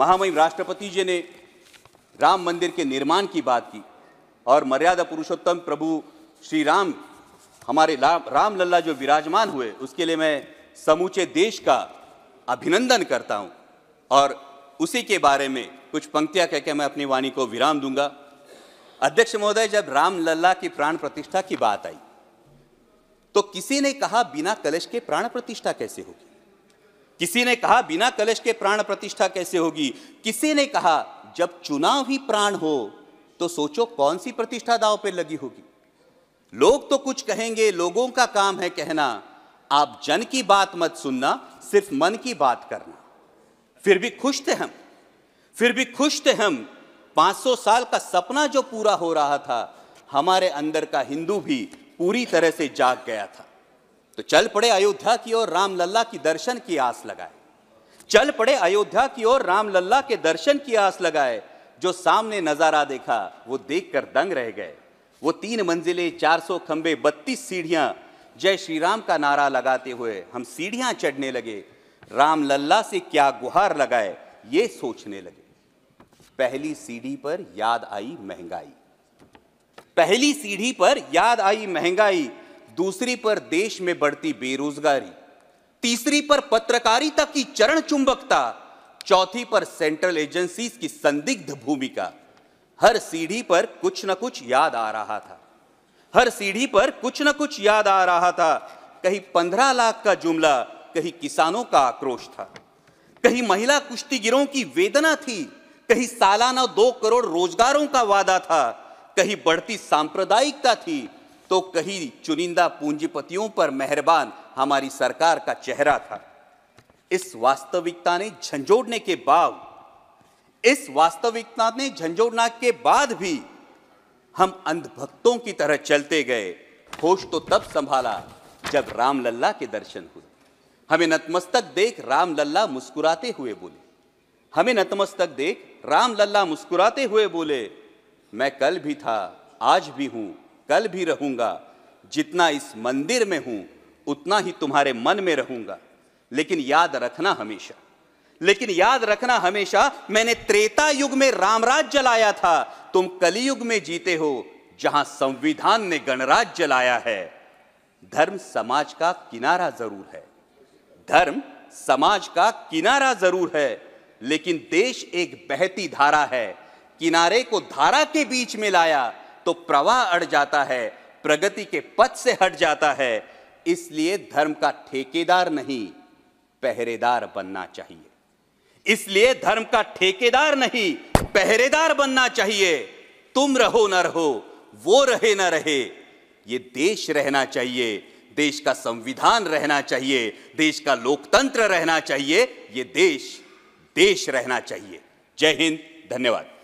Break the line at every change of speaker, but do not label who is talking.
महामहिम राष्ट्रपति जी ने राम मंदिर के निर्माण की बात की और मर्यादा पुरुषोत्तम प्रभु श्री राम हमारे राम लल्ला जो विराजमान हुए उसके लिए मैं समूचे देश का अभिनंदन करता हूं और उसी के बारे में कुछ पंक्तियां कहकर मैं अपनी वाणी को विराम दूंगा। अध्यक्ष महोदय, जब राम लल्ला की प्राण प्रतिष्ठा की बात आई तो किसी ने कहा बिना कलश के प्राण प्रतिष्ठा कैसे होगी, किसी ने कहा बिना कलश के प्राण प्रतिष्ठा कैसे होगी, किसी ने कहा जब चुनाव ही प्राण हो तो सोचो कौन सी प्रतिष्ठा दांव पे लगी होगी। लोग तो कुछ कहेंगे, लोगों का काम है कहना, आप जन की बात मत सुनना, सिर्फ मन की बात करना। फिर भी खुश थे हम 500 साल का सपना जो पूरा हो रहा था, हमारे अंदर का हिंदू भी पूरी तरह से जाग गया था। तो चल पड़े अयोध्या की ओर राम लल्ला की दर्शन की आस लगाए, चल पड़े अयोध्या की ओर राम लल्ला के दर्शन की आस लगाए। जो सामने नजारा देखा वो देखकर दंग रह गए। वो 3 मंजिलें, 400 खंबे, 32 सीढ़ियां, जय श्री राम का नारा लगाते हुए हम सीढ़ियां चढ़ने लगे। राम लल्ला से क्या गुहार लगाए ये सोचने लगे। पहली सीढ़ी पर याद आई महंगाई, पहली सीढ़ी पर याद आई महंगाई, दूसरी पर देश में बढ़ती बेरोजगारी, तीसरी पर पत्रकारिता की चरण चुंबकता, चौथी पर सेंट्रल एजेंसीज की संदिग्ध भूमिका। हर सीढ़ी पर कुछ न कुछ याद आ रहा था, हर सीढ़ी पर कुछ न कुछ याद आ रहा था। कहीं 15 लाख का जुमला, कहीं किसानों का आक्रोश था, कहीं महिला कुश्तीगिरों की वेदना थी, कहीं सालाना 2 करोड़ रोजगारों का वादा था, कहीं बढ़ती सांप्रदायिकता थी, तो कहीं चुनिंदा पूंजीपतियों पर मेहरबान हमारी सरकार का चेहरा था। इस वास्तविकता ने झंझोड़ने के बाद भी हम अंधभक्तों की तरह चलते गए। होश तो तब संभाला जब राम लल्ला के दर्शन हुए। हमें नतमस्तक देख राम लल्ला मुस्कुराते हुए बोले, हमें नतमस्तक देख राम लल्ला मुस्कुराते हुए बोले, मैं कल भी था, आज भी हूं, कल भी रहूंगा। जितना इस मंदिर में हूं उतना ही तुम्हारे मन में रहूंगा। लेकिन याद रखना हमेशा मैंने त्रेता युग में रामराज जलाया था, तुम कलियुग में जीते हो जहां संविधान ने गणराज जलाया है। धर्म समाज का किनारा जरूर है, धर्म समाज का किनारा जरूर है, लेकिन देश एक बहती धारा है। किनारे को धारा के बीच में लाया तो प्रवाह अड़ जाता है, प्रगति के पथ से हट जाता है। इसलिए धर्म का ठेकेदार नहीं पहरेदार बनना चाहिए, इसलिए धर्म का ठेकेदार नहीं पहरेदार बनना चाहिए। तुम रहो न रहो, वो रहे न रहे, ये देश रहना चाहिए, देश का संविधान रहना चाहिए, देश का लोकतंत्र रहना चाहिए, ये देश रहना चाहिए। जय हिंद, धन्यवाद।